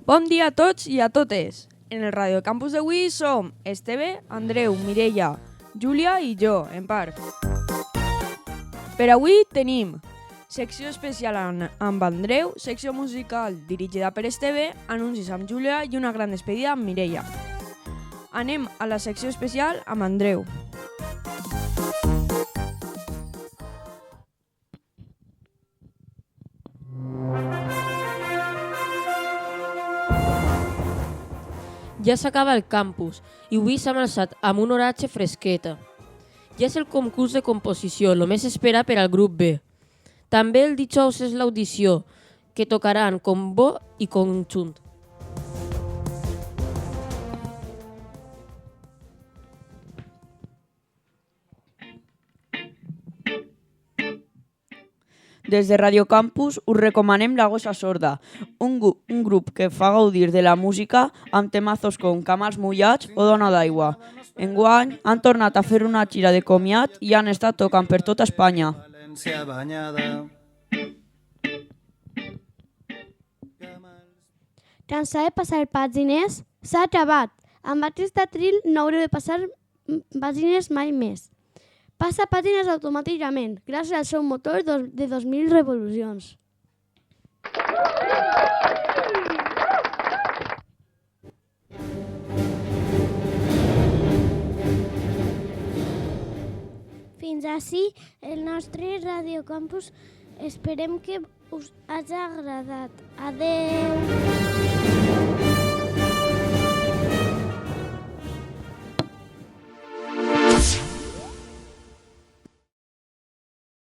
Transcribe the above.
Bon dia a tots i a totes. En el Radiocampus d'avui som Esteve, Andreu, Mireia, Júlia i jo, en part. Per avui tenim secció especial amb Andreu, secció musical dirigida per Esteve, anuncis amb Júlia i una gran despedida amb Mireia. Anem a la secció especial amb Andreu. Ja s'acaba el campus i avui s'ha alçat amb un oratge fresqueta. Ja és el concurs de composició, el més esperat per al grup B. També el dijous és l'audició, que tocaran combo i conjunt. Des de Radiocampus us recomanem La Gossa Sorda, un grup que fa gaudir de la música amb temazos com Camals mullats o Dona d'aigua. Enguany han tornat a fer una gira de comiat i han estat tocant per tota Espanya. Cansat de passar pàgines? S'ha acabat. Amb aquest atril no haureu de passar pàgines mai més. Passa pàgines automàticament, gràcies al seu motor de 2.000 revolucions. Fins ací el nostre Radiocampus. Esperem que us hagi agradat. Adeu!